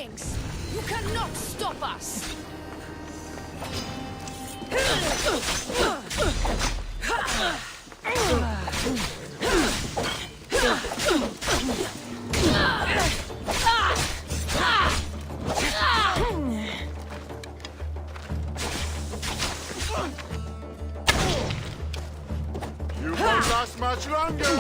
ranks! You cannot stop us! You won't last much longer!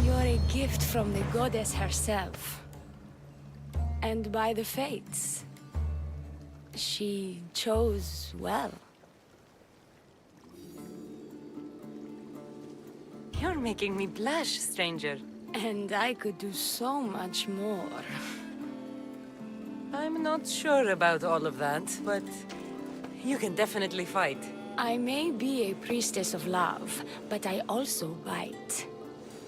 You're a gift from the goddess herself. And by the fates. She chose well. You're making me blush, stranger. And I could do so much more. I'm not sure about all of that, but you can definitely fight. I may be a priestess of love, but I also bite.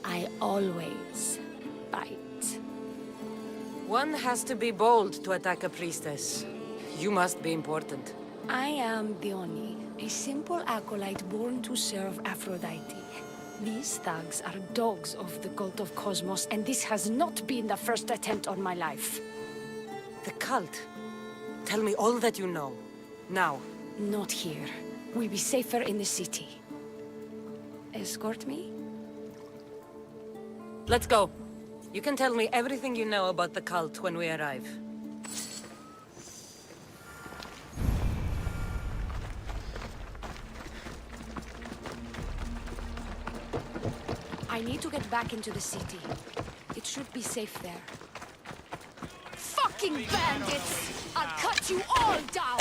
I always bite. One has to be bold to attack a priestess. You must be important. I am Dione, a simple acolyte born to serve Aphrodite. These thugs are dogs of the cult of Cosmos, and this has not been the first attempt on my life. The cult. Tell me all that you know. Now. Not here. We'll be safer in the city. Escort me? Let's go. You can tell me everything you know about the cult when we arrive. I need to get back into the city. It should be safe there. Fucking bandits! I'll cut you all down!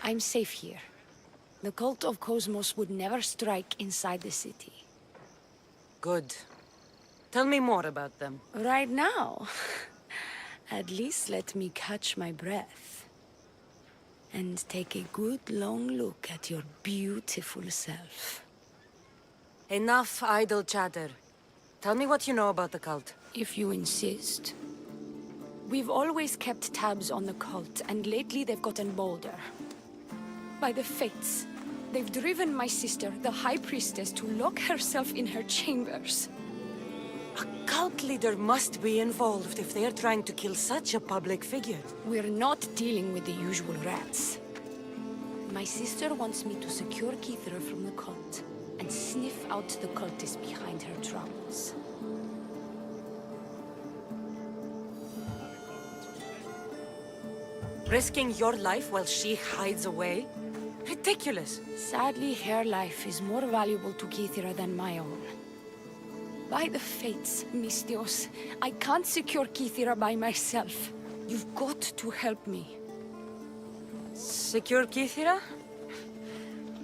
I'm safe here. The cult of Cosmos would never strike inside the city. Good. Tell me more about them. Right now? At least let me catch my breath. And take a good long look at your beautiful self. Enough idle chatter. Tell me what you know about the cult. If you insist. We've always kept tabs on the cult, and lately they've gotten bolder. By the fates, they've driven my sister, the High Priestess, to lock herself in her chambers. A cult leader must be involved if they're trying to kill such a public figure. We're not dealing with the usual rats. My sister wants me to secure Kithra from the cult, and sniff out the cultists behind her troubles. Risking your life while she hides away? Ridiculous! Sadly, her life is more valuable to Kithra than my own. By the fates, Mystios, I can't secure Kithra by myself. You've got to help me. Secure Kithira?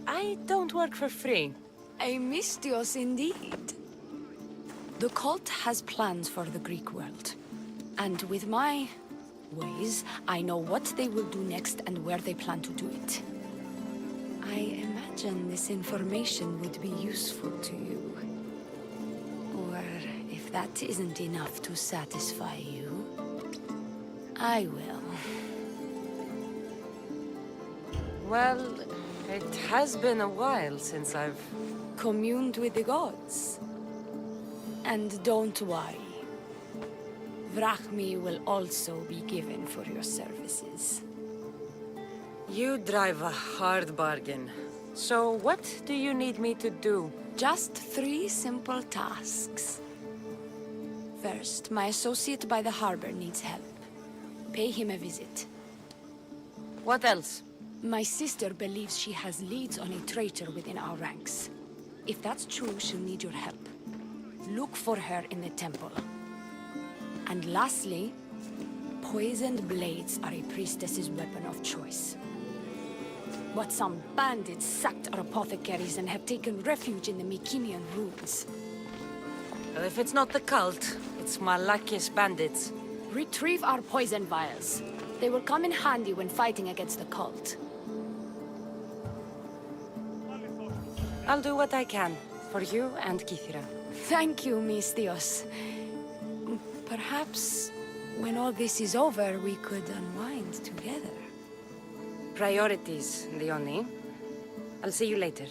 I don't work for free. A Mystios indeed. The cult has plans for the Greek world. And with my ways, I know what they will do next and where they plan to do it. I imagine this information would be useful to you. Or if that isn't enough to satisfy you, I will. Well, it has been a while since I've... Communed with the gods. And don't worry, Vrachmi will also be given for your services. You drive a hard bargain. So what do you need me to do? Just 3 simple tasks. First, my associate by the harbor needs help. Pay him a visit. What else? My sister believes she has leads on a traitor within our ranks. If that's true, she'll need your help. Look for her in the temple. And lastly, poisoned blades are a priestess's weapon of choice. But some bandits sacked our apothecaries and have taken refuge in the Mycenaean ruins. Well, if it's not the cult, it's Malakis bandits. Retrieve our poison vials. They will come in handy when fighting against the cult. I'll do what I can, for you and Kithira. Thank you, Misthios. Perhaps when all this is over, we could unwind together. Priorities, Leonie. I'll see you later.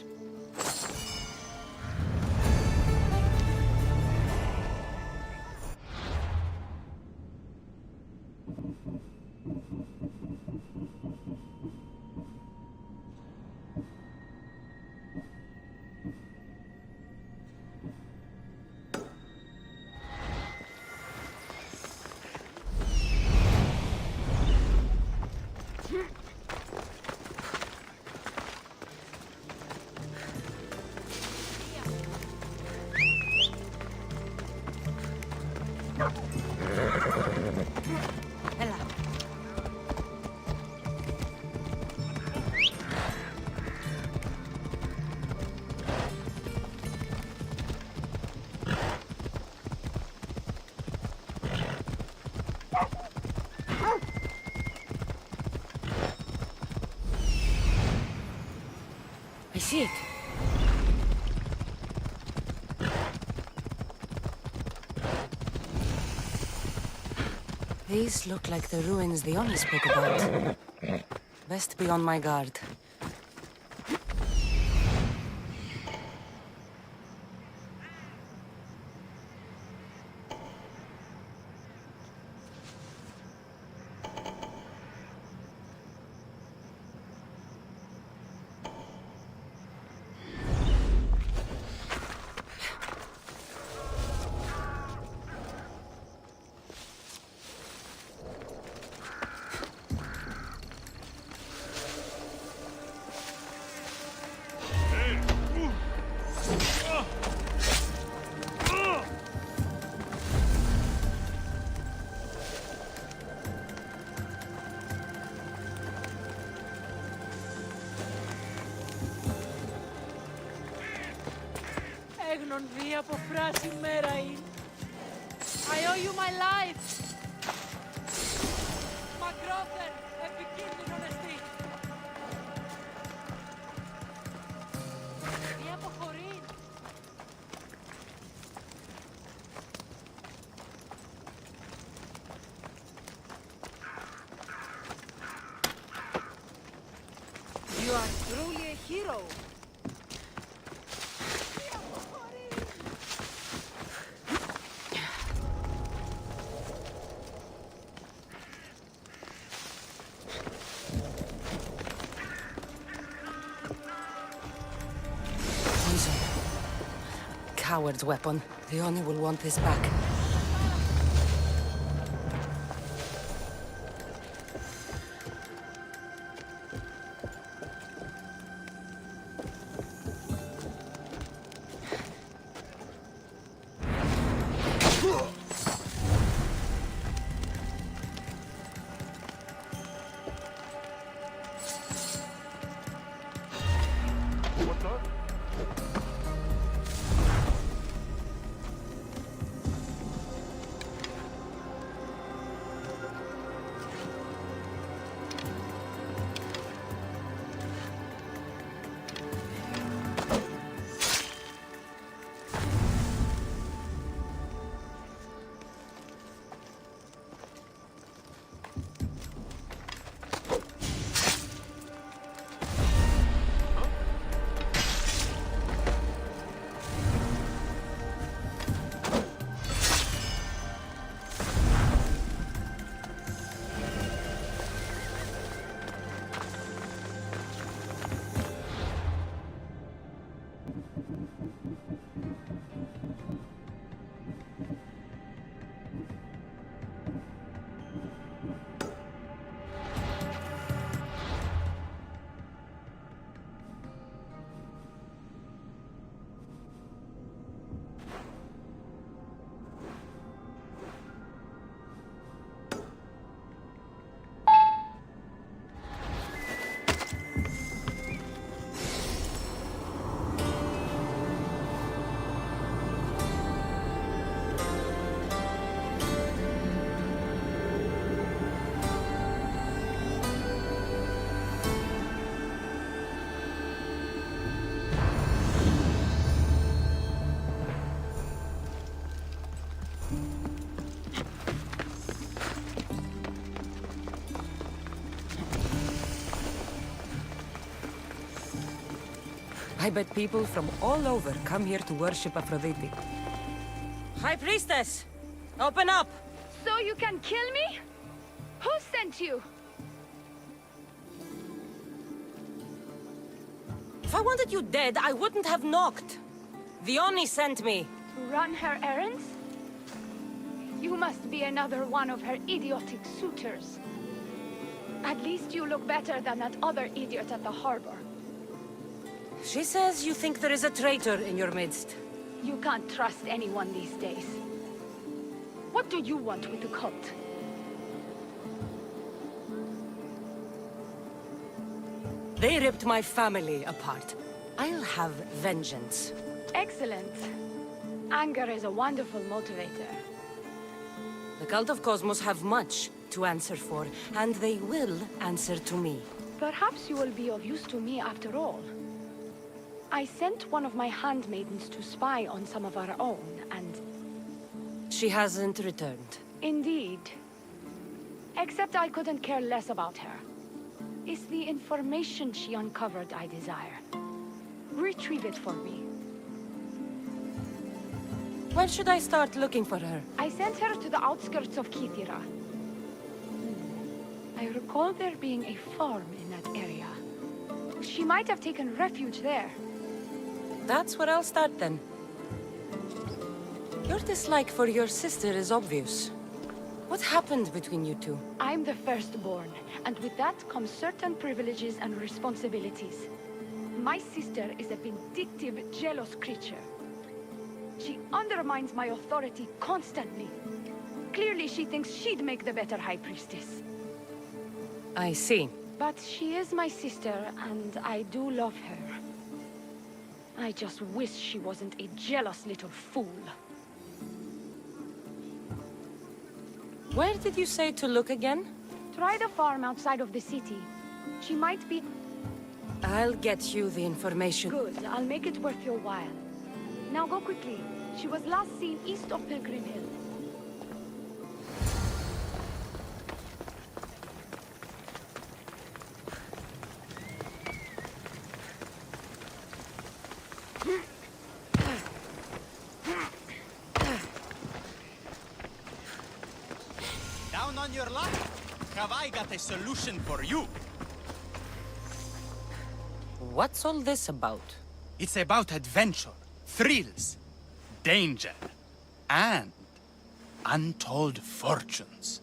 I see it. These look like the ruins the Oni spoke about. Best be on my guard. I owe you my life! Μακρόθεν, επικίνδυνον εστί! Μη αποχωρεί! You are truly a hero! Coward's weapon. The Oni will want this back. I bet people from all over come here to worship Aphrodite. High Priestess! Open up! So you can kill me? Who sent you? If I wanted you dead, I wouldn't have knocked. Vioni sent me. To run her errands? You must be another one of her idiotic suitors. At least you look better than that other idiot at the harbor. She says you think there is a traitor in your midst. You can't trust anyone these days. What do you want with the cult? They ripped my family apart. I'll have vengeance. Excellent. Anger is a wonderful motivator. The Cult of Cosmos have much to answer for, and they will answer to me. Perhaps you will be of use to me after all. I sent one of my handmaidens to spy on some of our own, and... She hasn't returned. Indeed. Except I couldn't care less about her. It's the information she uncovered I desire. Retrieve it for me. Where should I start looking for her? I sent her to the outskirts of Kythera. I recall there being a farm in that area. She might have taken refuge there. That's where I'll start then. Your dislike for your sister is obvious. What happened between you two? I'm the firstborn, and with that comes certain privileges and responsibilities. My sister is a vindictive, jealous creature. She undermines my authority constantly. Clearly she thinks she'd make the better High Priestess. I see. But she is my sister, and I do love her. I just wish she wasn't a jealous little fool. Where did you say to look again? Try the farm outside of the city. She might be... I'll get you the information. Good, I'll make it worth your while. Now go quickly. She was last seen east of Pilgrim Hill. Down on your luck? Have I got a solution for you? What's all this about? It's about adventure, thrills, danger, and untold fortunes.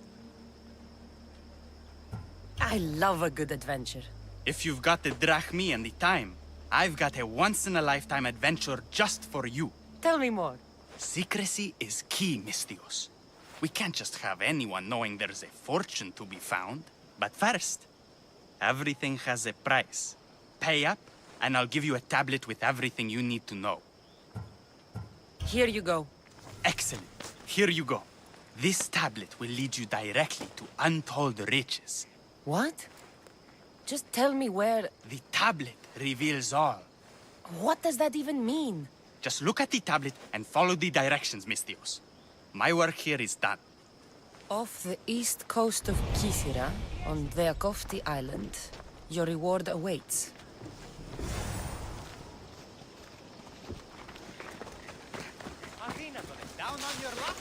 I love a good adventure. If you've got the drachmi and the time, I've got a once-in-a-lifetime adventure just for you. Tell me more. Secrecy is key, Misthios. We can't just have anyone knowing there's a fortune to be found. But first, everything has a price. Pay up, and I'll give you a tablet with everything you need to know. Here you go. Excellent. Here you go. This tablet will lead you directly to untold riches. What? Just tell me where... The tablet reveals all. What does that even mean? Just look at the tablet and follow the directions, Misthios. My work here is done. Off the east coast of Kythera, on Veakofti Island, your reward awaits. Down on your luck.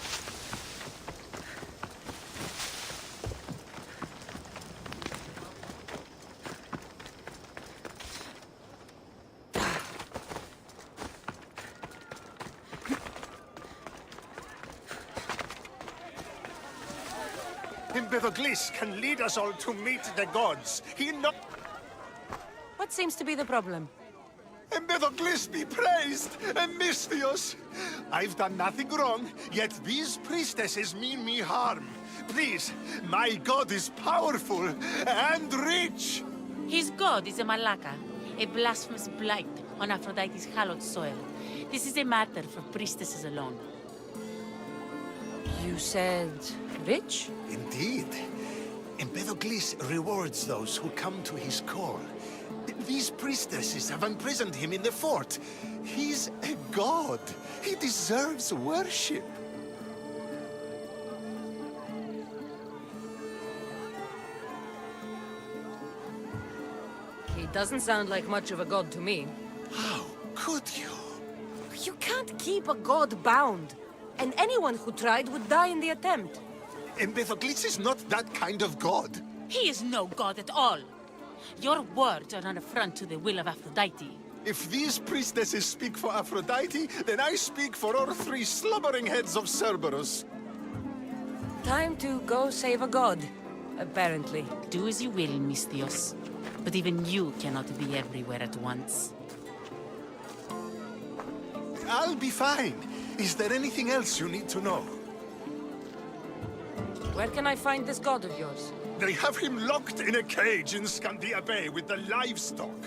Empedocles can lead us all to meet the gods. He not... What seems to be the problem? Empedocles be praised, and Misthios. I've done nothing wrong, yet these priestesses mean me harm. Please, my god is powerful and rich. His god is a Malaka, a blasphemous blight on Aphrodite's hallowed soil. This is a matter for priestesses alone. You said... rich? Indeed. Empedocles rewards those who come to his call. These priestesses have imprisoned him in the fort. He's a god. He deserves worship. He doesn't sound like much of a god to me. How? could you? You can't keep a god bound. And anyone who tried would die in the attempt. Empedocles is not that kind of god. He is no god at all. Your words are an affront to the will of Aphrodite. If these priestesses speak for Aphrodite, then I speak for all three slumbering heads of Cerberus. Time to go save a god, apparently. Do as you will, Misthios. But even you cannot be everywhere at once. I'll be fine. Is there anything else you need to know? Where can I find this god of yours? They have him locked in a cage in Scandia Bay with the livestock.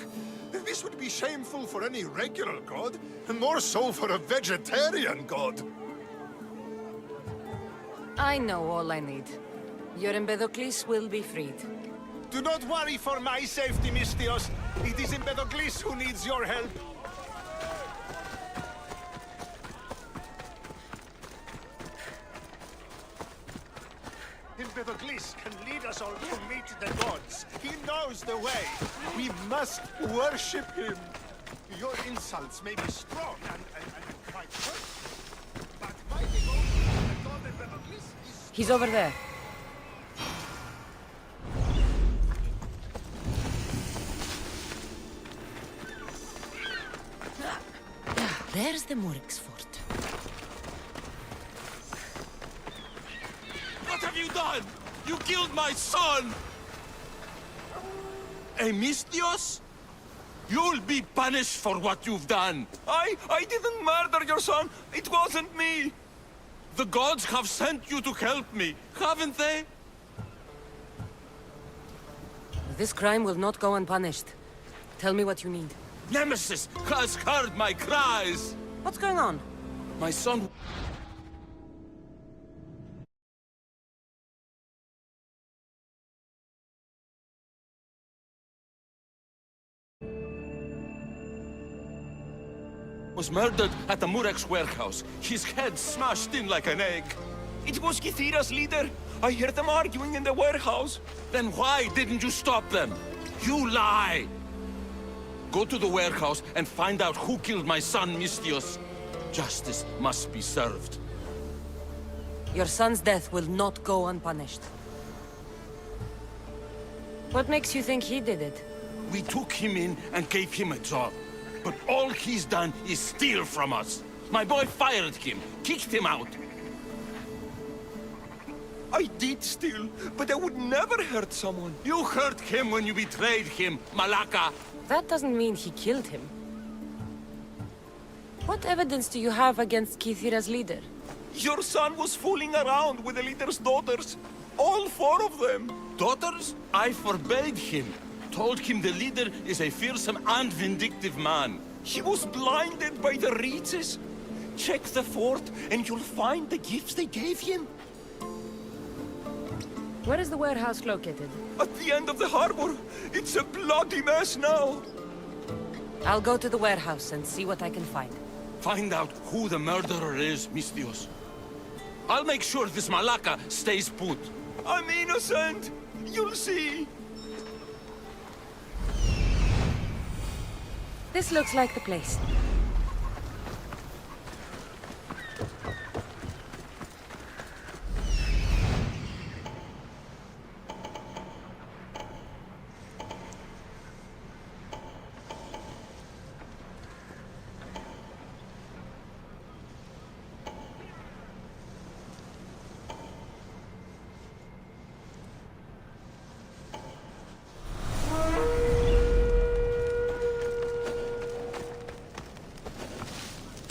This would be shameful for any regular god, and more so for a vegetarian god. I know all I need. Your Empedocles will be freed. Do not worry for my safety, Misthios. It is Empedocles who needs your help. Empedocles can lead us all to meet the gods. He knows the way. We must worship him. Your insults may be strong and quite hurtful, but my devotion to the god Empedocles is... He's over there. There's the Murex fort. What have you done? You killed my son! Misthios? You'll be punished for what you've done. I didn't murder your son. It wasn't me. The gods have sent you to help me, haven't they? This crime will not go unpunished. Tell me what you need. Nemesis has heard my cries. What's going on? My son... was murdered at the Murex warehouse. His head smashed in like an egg. It was Kythira's leader. I heard them arguing in the warehouse. Then why didn't you stop them? You lie! Go to the warehouse and find out who killed my son, Misthios. Justice must be served. Your son's death will not go unpunished. What makes you think he did it? We took him in and gave him a job. But all he's done is steal from us. My boy fired him, kicked him out. I did steal, but I would never hurt someone. You hurt him when you betrayed him, Malaka. That doesn't mean he killed him. What evidence do you have against Kythira's leader? Your son was fooling around with the leader's daughters. All 4 of them. Daughters? I forbade him. Told him the leader is a fearsome and vindictive man. He was blinded by the reaches. Check the fort and you'll find the gifts they gave him. Where is the warehouse located? At the end of the harbor. It's a bloody mess now. I'll go to the warehouse and see what I can find. Find out who the murderer is, Misthios. I'll make sure this Malaka stays put. I'm innocent. You'll see. This looks like the place.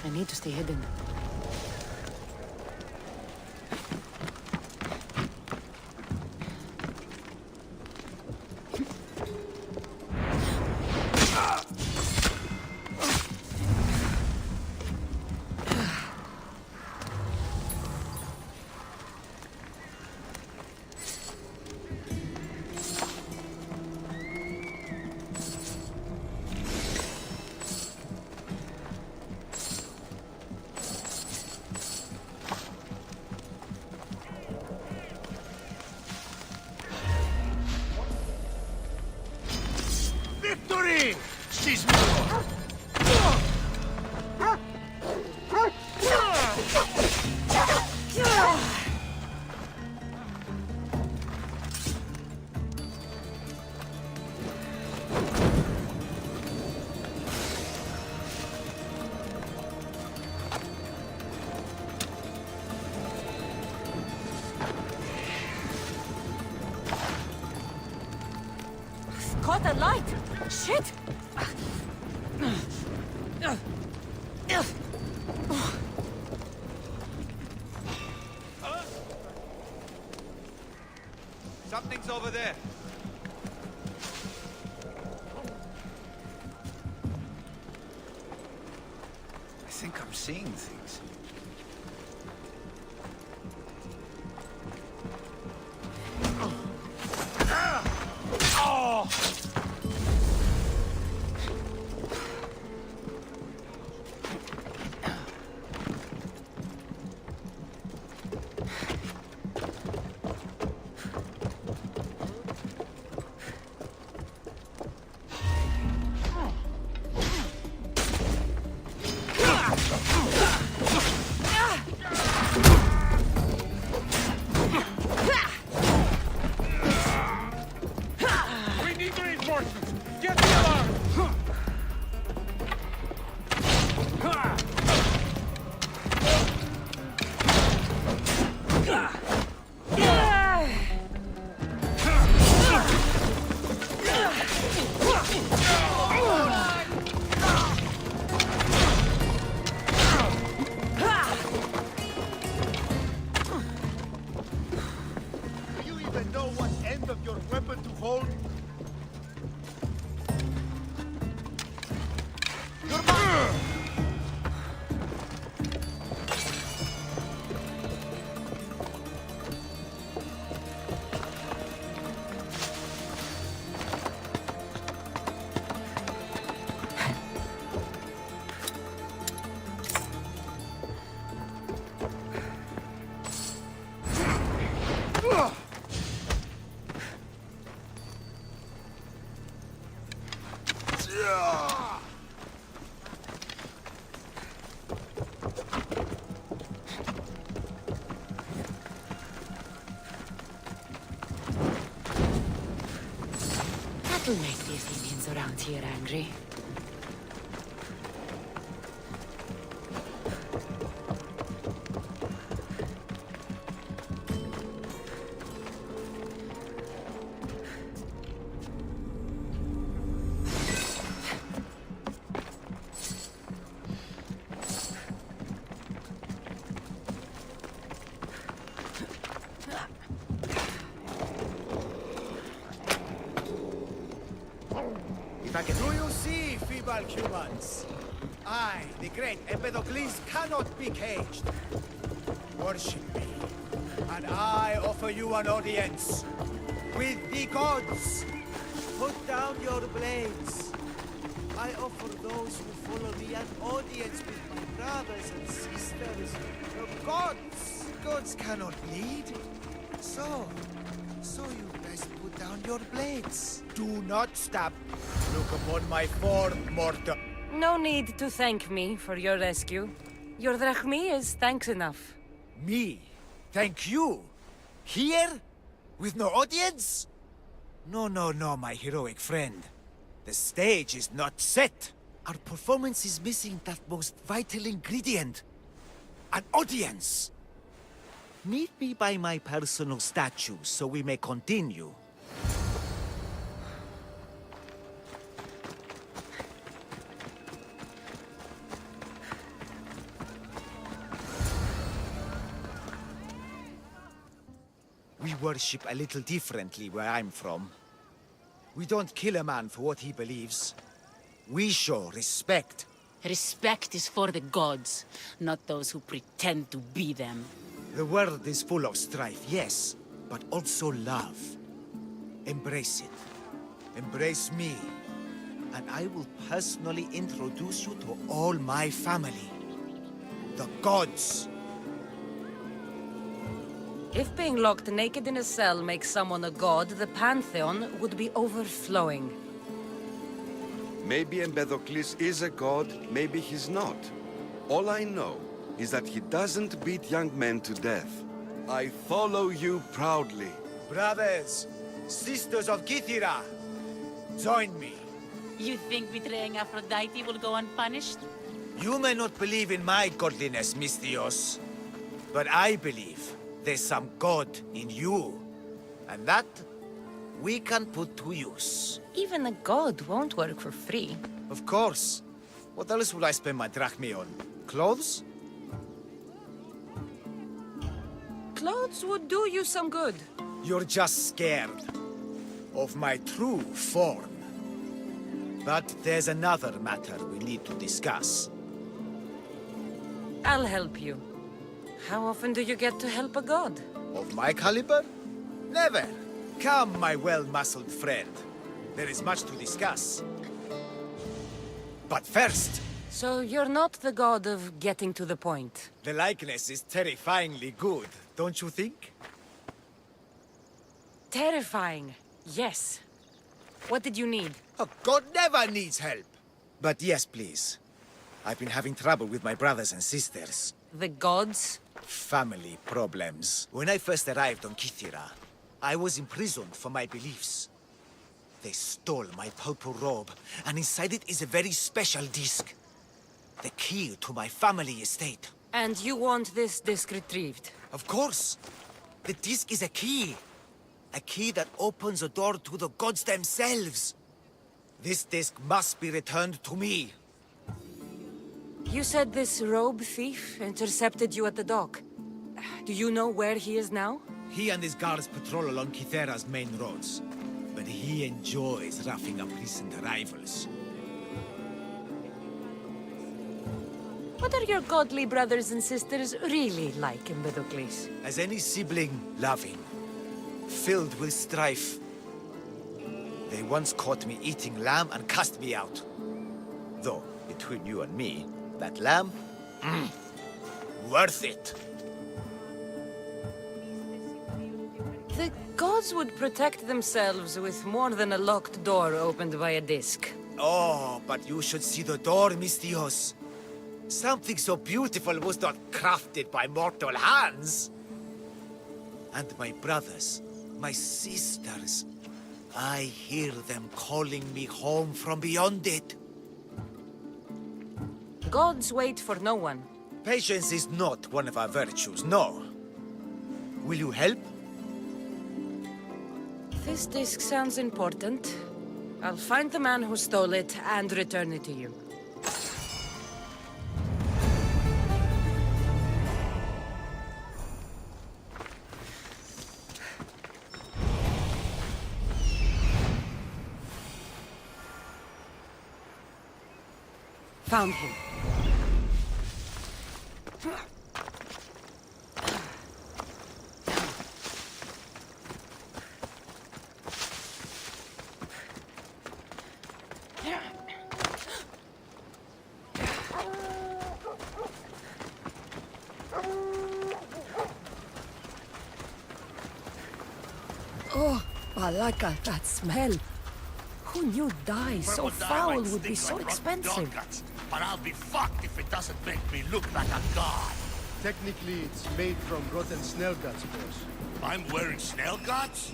I need to stay hidden. Victory! She's more. What a light! Shit! Something's over there. I think I'm seeing things. That'll make the Athenians around here angry. Do you see, feeble humans? I, the great Empedocles, cannot be caged. Worship me, and I offer you an audience with the gods. Put down your blades. I offer those who follow me an audience with my brothers and sisters. The gods! Gods cannot bleed. So you best put down your blades. Do not stop. Look upon my form, mortal. No need to thank me for your rescue. Your drachmi is thanks enough. Me? Thank you? Here? With no audience? No, my heroic friend. The stage is not set. Our performance is missing that most vital ingredient. An audience. Meet me by my personal statue so we may continue. We worship a little differently where I'm from. We don't kill a man for what he believes. We show respect. Respect is for the gods, not those who pretend to be them. The world is full of strife, yes, but also love. Embrace it. Embrace me. And I will personally introduce you to all my family. The gods. If being locked naked in a cell makes someone a god, the pantheon would be overflowing. Maybe Empedocles is a god, maybe he's not. All I know is that he doesn't beat young men to death. I follow you proudly. Brothers, sisters of Kythera, join me. You think betraying Aphrodite will go unpunished? You may not believe in my godliness, Misthios, but I believe there's some god in you. And we can put to use. Even a god won't work for free. Of course. What else would I spend my drachmae on? Clothes? Clothes would do you some good. You're just scared of my true form. But there's another matter we need to discuss. I'll help you. How often do you get to help a god? Of my caliber? Never. Come, my well-muscled friend. There is much to discuss. But first, So you're not the god of getting to the point. the likeness is terrifyingly good, don't you think? Terrifying, yes. What did you need? A god never needs help. But yes, please. I've been having trouble with my brothers and sisters. The gods? Family problems. When I first arrived on Kythera, I was imprisoned for my beliefs. They stole my purple robe, and inside it is a very special disc. The key to my family estate. And you want this disc retrieved? Of course. The disc is a key. A key that opens a door to the gods themselves. This disc must be returned to me. You said this robe thief intercepted you at the dock. Do you know where he is now? He and his guards patrol along Kythera's main roads. But he enjoys roughing up recent arrivals. What are your godly brothers and sisters really like, Empedocles? As any sibling, loving. Filled with strife. They once caught me eating lamb and cast me out. Though, between you and me, that lamb? Worth it. The gods would protect themselves with more than a locked door opened by a disc. Oh, but you should see the door, Mystios. Something so beautiful was not crafted by mortal hands. And my brothers, my sisters, I hear them calling me home from beyond it. Gods wait for no one. Patience is not one of our virtues, no. Will you help? This disc sounds important. I'll find the man who stole it and return it to you. Found him. Oh, Malaka, that smell. Who knew dye so foul would be so expensive? But I'll be fucked if it doesn't make me look like a god. Technically, it's made from rotten snail guts, boss. I'm wearing snail guts?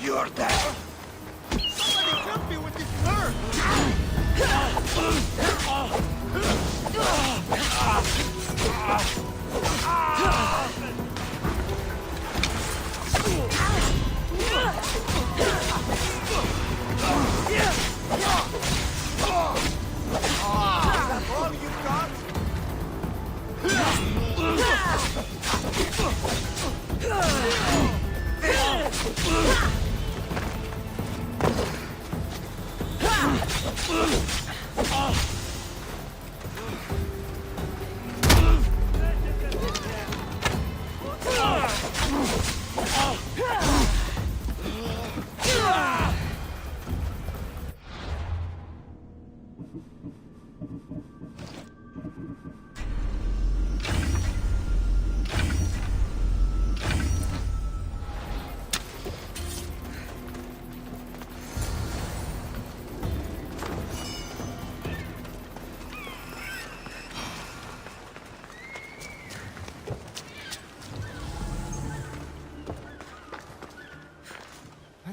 You're there! Somebody help me with this bird! All you got?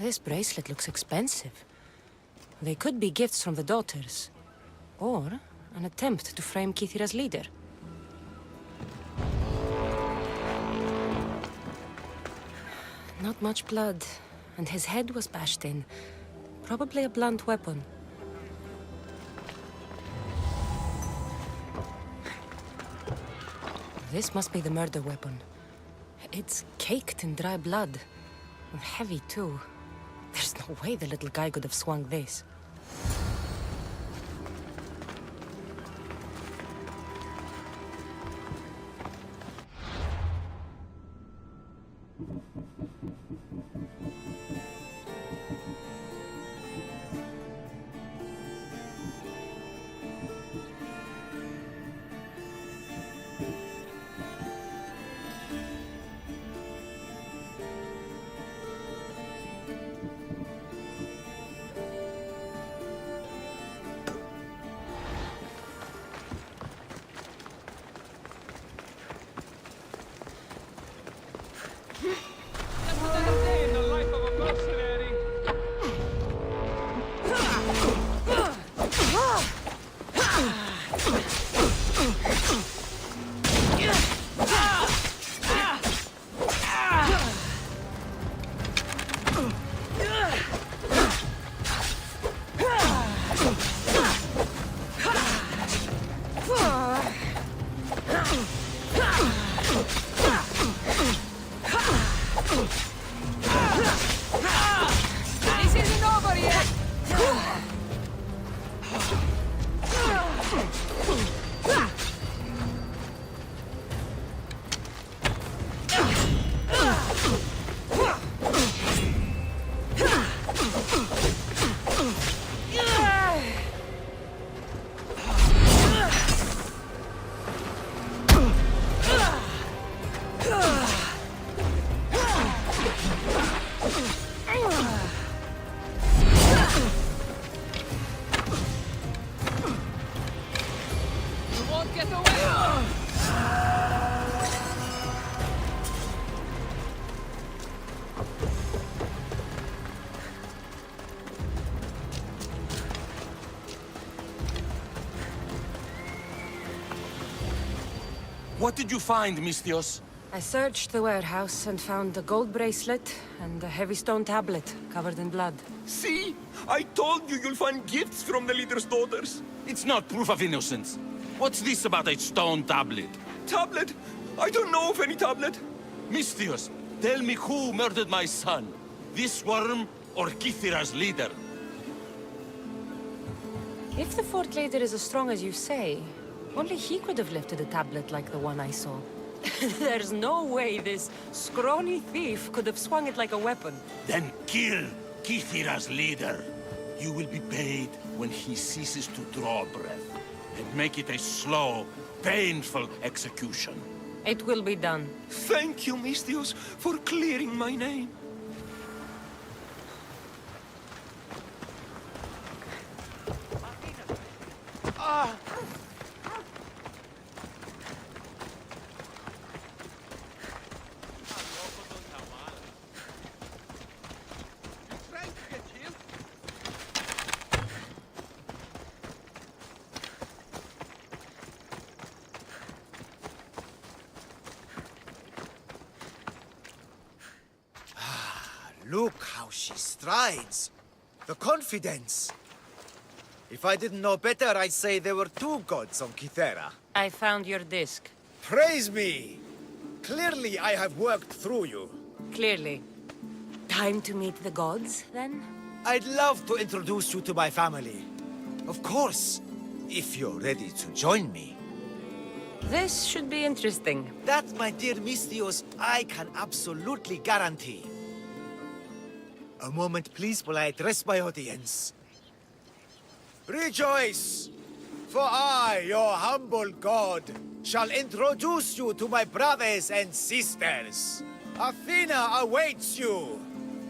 This bracelet looks expensive. They could be gifts from the daughters. Or an attempt to frame Kithira's leader. Not much blood, and his head was bashed in. Probably a blunt weapon. This must be the murder weapon. It's caked in dry blood. And heavy, too. There's no way the little guy could have swung this. What did you find, Misthios? I searched the warehouse and found a gold bracelet and a heavy stone tablet covered in blood. See? I told you you'll find gifts from the leader's daughters. It's not proof of innocence. What's this about a stone tablet? Tablet? I don't know of any tablet. Misthios, tell me who murdered my son. This worm or Kithira's leader? If the fort leader is as strong as you say, only he could have lifted a tablet like the one I saw. There's no way this scrawny thief could have swung it like a weapon. Then kill Kithira's leader. You will be paid when he ceases to draw breath. And make it a slow, painful execution. It will be done. Thank you, Misthios, for clearing my name. Look how she strides. The confidence. If I didn't know better, I'd say there were two gods on Kythera. I found your disc. Praise me! Clearly I have worked through you. Clearly. Time to meet the gods, then? I'd love to introduce you to my family. Of course, if you're ready to join me. This should be interesting. That, my dear Misthios, I can absolutely guarantee. A moment, please, while I address my audience. Rejoice! For I, your humble god, shall introduce you to my brothers and sisters. Athena awaits you.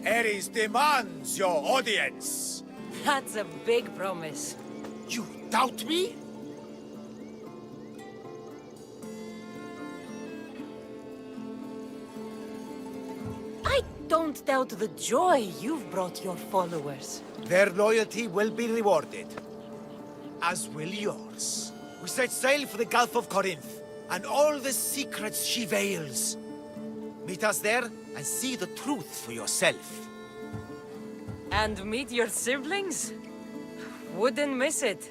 Ares demands your audience. That's a big promise. You doubt me? I don't doubt the joy you've brought your followers. Their loyalty will be rewarded, as will yours. We set sail for the Gulf of Corinth, and all the secrets she veils. Meet us there, and see the truth for yourself. And meet your siblings? Wouldn't miss it.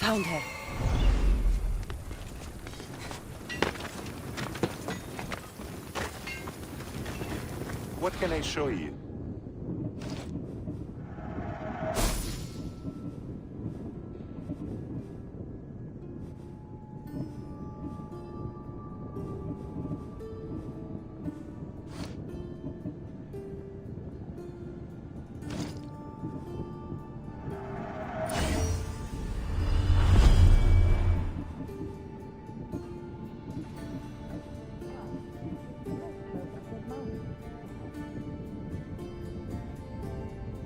Found her. What can I show you?